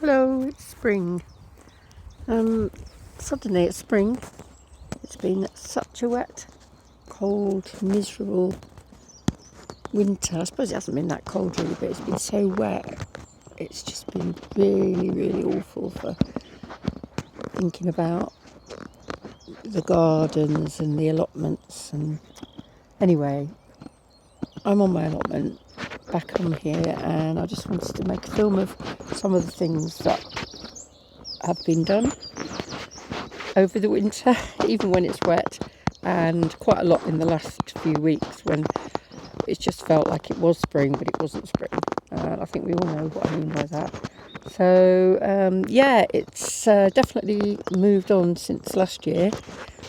Hello, it's spring. Suddenly it's spring. It's been such a wet, cold, miserable winter. I suppose it hasn't been that cold really, but it's been so wet. It's just been really, really awful for thinking about the gardens and the allotments. And anyway, I'm on my allotment back on here, and I just wanted to make a film of some of the things that have been done over the winter, even when it's wet, and quite a lot in the last few weeks when it just felt like it was spring, but it wasn't spring. I think we all know what I mean by that. So yeah, it's definitely moved on since last year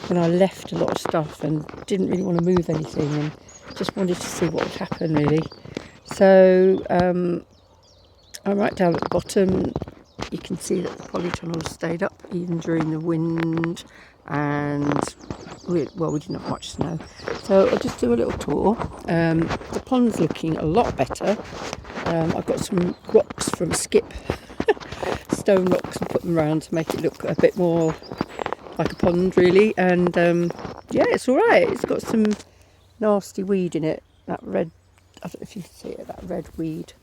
when I left a lot of stuff and didn't really want to move anything and just wanted to see what would happen really. So I'm right down at the bottom. You can see that the polytunnel stayed up even during the wind, and we didn't have much snow. So I'll just do a little tour. The pond's looking a lot better. I've got some rocks from Skip, stone rocks, and put them around to make it look a bit more like a pond really. And yeah, it's all right. It's got some nasty weed in it. That red, I don't know if you can see it, that red weed.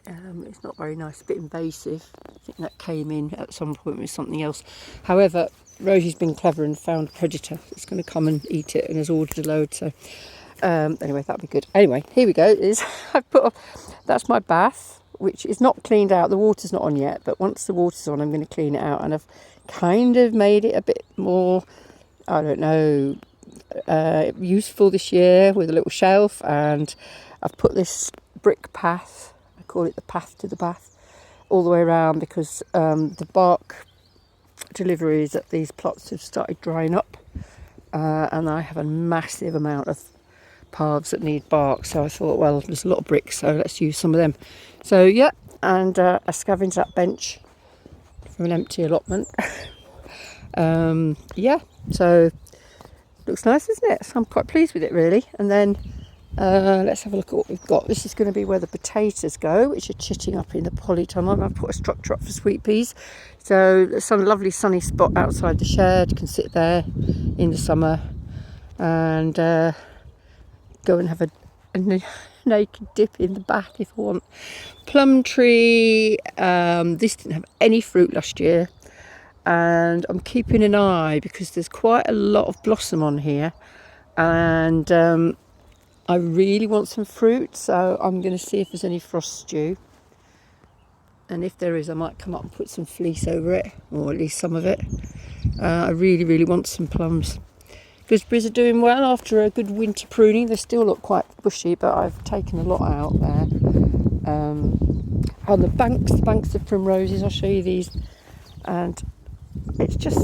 It's not very nice, a bit invasive. I think that came in at some point with something else. However, Rosie's been clever and found a predator that's going to come and eat it and has ordered a load. So anyway, that'll be good. Anyway, here we go. That's my bath, which is not cleaned out. The water's not on yet, but once the water's on, I'm going to clean it out. And I've kind of made it a bit more, I don't know, useful this year with a little shelf. And I've put this brick path, call it the path to the bath, all the way around because the bark deliveries at these plots have started drying up, and I have a massive amount of paths that need bark, so I thought, well, there's a lot of bricks, so let's use some of them. So yeah, and I scavenged that bench from an empty allotment. Yeah, so looks nice, isn't it? So I'm quite pleased with it really. And then let's have a look at what we've got. This is going to be where the potatoes go, which are chitting up in the polytunnel. I've put a structure up for sweet peas. So there's some lovely sunny spot outside the shed. You can sit there in the summer and go and have a naked dip in the bath if you want. Plum tree. This didn't have any fruit last year. And I'm keeping an eye because there's quite a lot of blossom on here. And I really want some fruit, so I'm going to see if there's any frost due. And if there is, I might come up and put some fleece over it, or at least some of it. I really, really want some plums. Gooseberries are doing well after a good winter pruning. They still look quite bushy, but I've taken a lot out there. On the banks of primroses, I'll show you these. And it's just,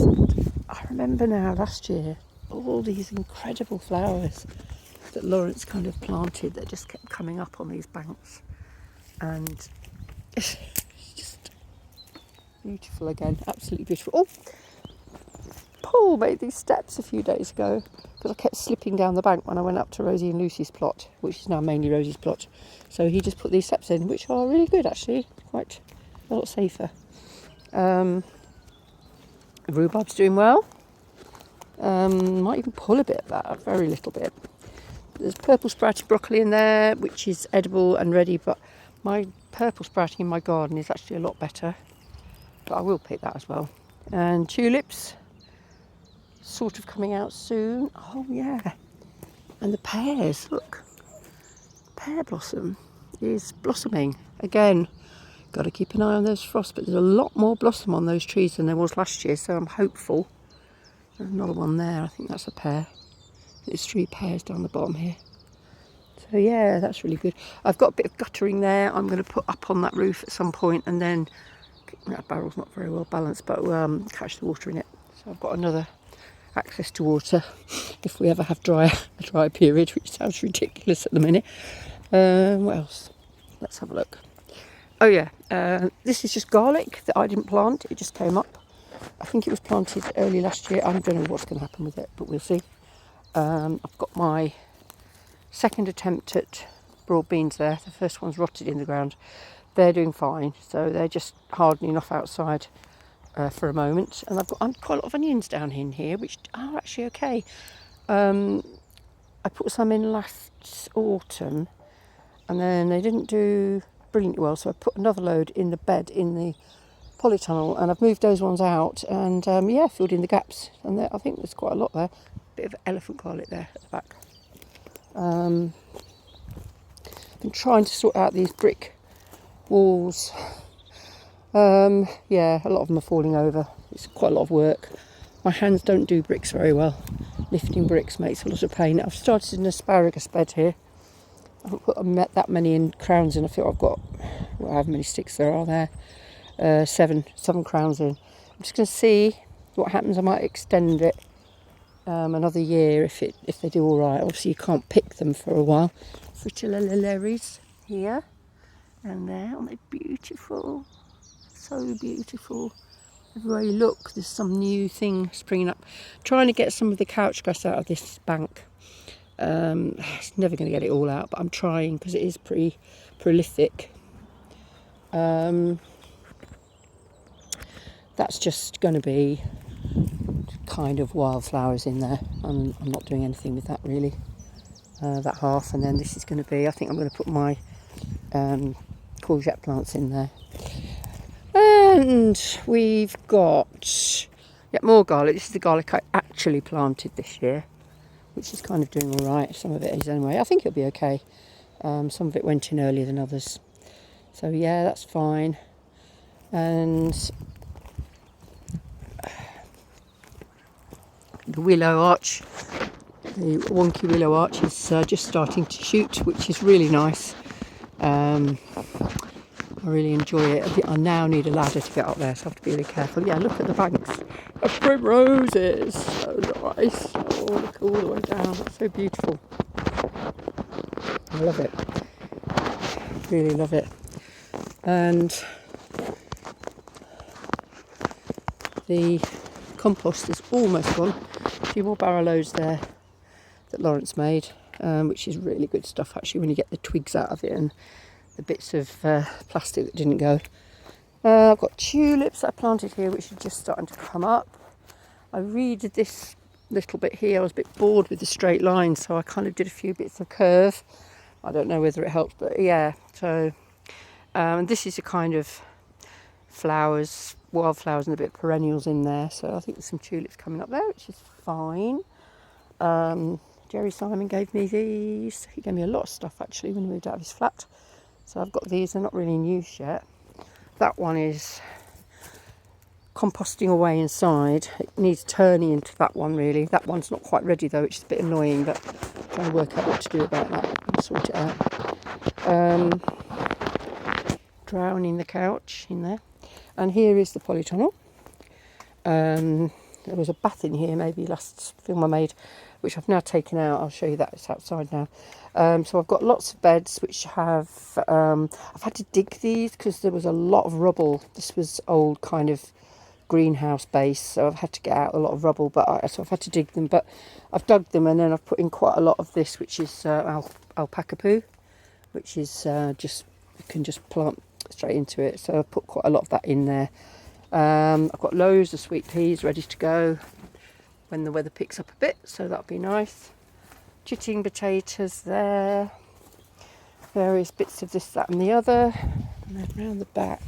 I remember now last year, all these incredible flowers that Lawrence kind of planted that just kept coming up on these banks, and it's just beautiful again, absolutely beautiful. Oh, Paul made these steps a few days ago because I kept slipping down the bank when I went up to Rosie and Lucy's plot, which is now mainly Rosie's plot. So he just put these steps in, which are really good actually, quite a lot safer. Rhubarb's doing well. Might even pull a bit of that, a very little bit. There's purple sprouted broccoli in there, which is edible and ready, but my purple sprouting in my garden is actually a lot better. But I will pick that as well. And tulips, sort of coming out soon. Oh yeah. And the pears, look. Pear blossom is blossoming. Again, got to keep an eye on those frosts, but there's a lot more blossom on those trees than there was last year, so I'm hopeful. There's another one there, I think that's a pear. There's 3 pears down the bottom here. So yeah, that's really good. I've got a bit of guttering there. I'm going to put up on that roof at some point, and then that barrel's not very well balanced, but catch the water in it. So I've got another access to water if we ever have a dry period, which sounds ridiculous at the minute. What else? Let's have a look. Oh yeah, this is just garlic that I didn't plant. It just came up. I think it was planted early last year. I don't know what's going to happen with it, but we'll see. I've got my second attempt at broad beans there. The first one's rotted in the ground. they're doing fine. So they're just hardening off outside for a moment. And I've got quite a lot of onions down in here, which are actually okay. I put some in last autumn, and then they didn't do brilliantly well, so I put another load in the bed in the polytunnel, and I've moved those ones out and filled in the gaps, and I think there's quite a lot there. Bit of elephant garlic there at the back. I've been trying to sort out these brick walls. A lot of them are falling over. It's quite a lot of work. My hands don't do bricks very well. Lifting bricks makes a lot of pain. I've started an asparagus bed here. I haven't put that many crowns in. I feel I've got, however many sticks there are there. 7 crowns in. I'm just going to see what happens. I might extend it another year if they do all right. Obviously you can't pick them for a while. Fritillaries here and there. Aren't they beautiful? So beautiful. Everywhere you look, there's some new thing springing up. Trying to get some of the couch grass out of this bank. It's never going to get it all out, but I'm trying because it is pretty prolific. That's just going to be kind of wildflowers in there. I'm not doing anything with that really. That half, and then this is going to be, I think I'm going to put my courgette plants in there. And we've got more garlic. This is the garlic I actually planted this year, which is kind of doing all right. Some of it is anyway. I think it'll be okay. Some of it went in earlier than others. So yeah, that's fine. And the willow arch, the wonky willow arch is just starting to shoot, which is really nice. I really enjoy it. I now need a ladder to get up there, so I have to be really careful. Yeah, look at the banks of primroses. So nice. Oh, look all the way down. That's so beautiful. I love it. Really love it. And the compost is almost gone. A few more barrow loads there that Lawrence made, which is really good stuff actually when you get the twigs out of it and the bits of plastic that didn't go. I've got tulips that I planted here, which are just starting to come up. I redid this little bit here. I was a bit bored with the straight line, so I kind of did a few bits of curve. I don't know whether it helped, but yeah. So this is a kind of flowers, wildflowers and a bit of perennials in there. So I think there's some tulips coming up there, which is fine. Jerry Simon gave me these. He gave me a lot of stuff actually when he moved out of his flat. So I've got these. They're not really in use yet. That one is composting away inside. It needs turning into that one really. That one's not quite ready though, which is a bit annoying, but I'm trying to work out what to do about that and sort it out. Drowning the couch in there. And here is the polytunnel. There was a bath in here maybe last film I made, which I've now taken out. I'll show you that. It's outside now. So I've got lots of beds which have I've had to dig these because there was a lot of rubble. This was old kind of greenhouse base, so I've had to get out a lot of rubble, so I've had to dig them, but I've dug them, and then I've put in quite a lot of this, which is alpaca poo, which is just, you can just plant straight into it. So I've put quite a lot of that in there. I've got loads of sweet peas ready to go when the weather picks up a bit, so that'll be nice. Chitting potatoes there, various bits of this, that and the other, and then round the back.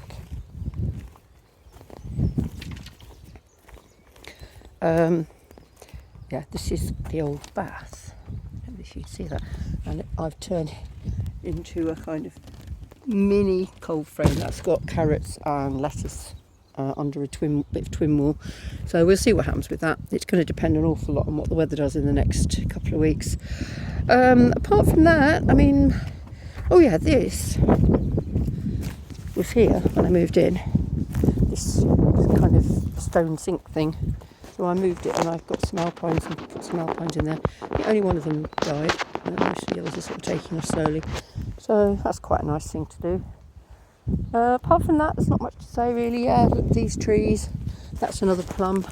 This is the old bath. I don't know if you can see that. And I've turned it into a kind of mini cold frame that's got carrots and lettuce under a bit of twin wall. So we'll see what happens with that. It's going to depend an awful lot on what the weather does in the next couple of weeks. Apart from that, I mean, this was here when I moved in. This kind of stone sink thing. So I moved it and I've got some alpines and put some alpines in there. I think only one of them died. Most of the others are sort of taking off slowly. So that's quite a nice thing to do. Apart from that, there's not much to say really. Yeah, look, these trees. That's another plum.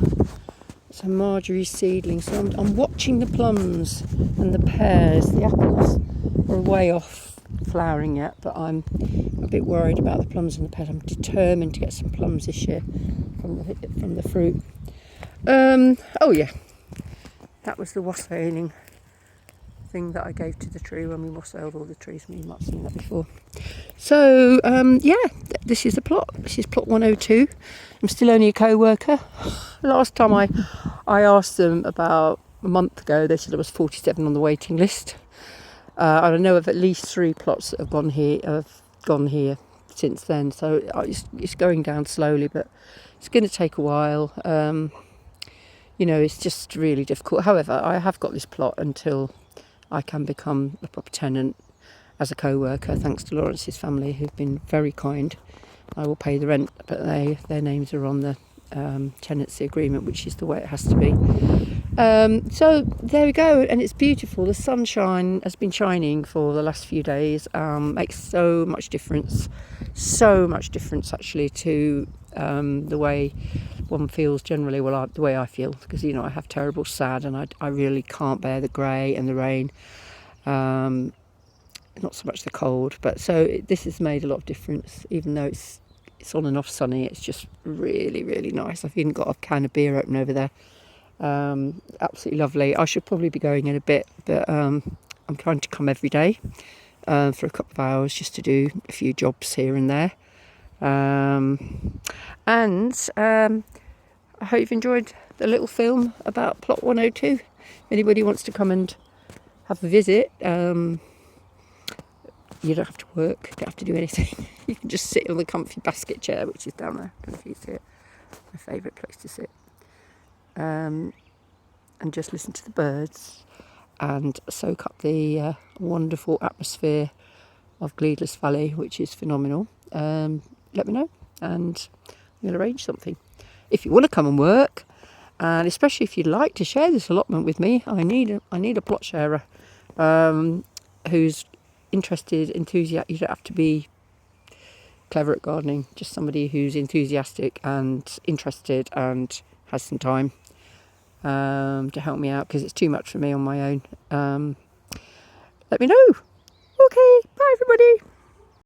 It's a Marjorie seedling. So I'm watching the plums and the pears. The apples are way off flowering yet, but I'm a bit worried about the plums and the pear. I'm determined to get some plums this year from the fruit. Oh yeah, that was the wassailing thing that I gave to the tree when we wassailed all the trees. You might have seen that before. So this is the plot. This is plot 102. I'm still only a co-worker. Last time I asked them about a month ago, they said there was 47 on the waiting list. I know of at least 3 plots that have gone here since then. So it's going down slowly, but it's going to take a while. It's just really difficult. However, I have got this plot until I can become a proper tenant as a co-worker, thanks to Lawrence's family, who've been very kind. I will pay the rent, but their names are on the tenancy agreement, which is the way it has to be. So there we go, and it's beautiful. The sunshine has been shining for the last few days. Makes so much difference actually to the way one feels generally. Well, the way I feel, because I have terrible SAD, and I really can't bear the grey and the rain. Not so much the cold, but so this has made a lot of difference. Even though it's on and off sunny, it's just really, really nice. I've even got a can of beer open over there. Absolutely lovely. I should probably be going in a bit, but I'm trying to come every day for a couple of hours just to do a few jobs here and there. I hope you've enjoyed the little film about plot 102. If anybody wants to come and have a visit, you don't have to work, you don't have to do anything. You can just sit on the comfy basket chair, which is down there. I don't know if you see it. My favourite place to sit. And just listen to the birds and soak up the wonderful atmosphere of Gleadless Valley, which is phenomenal. Let me know, and we'll arrange something. If you want to come and work, and especially if you'd like to share this allotment with me, I need a plot sharer who's interested, enthusiastic. You don't have to be clever at gardening, just somebody who's enthusiastic and interested and has some time to help me out, because it's too much for me on my own. Let me know. Okay, bye everybody.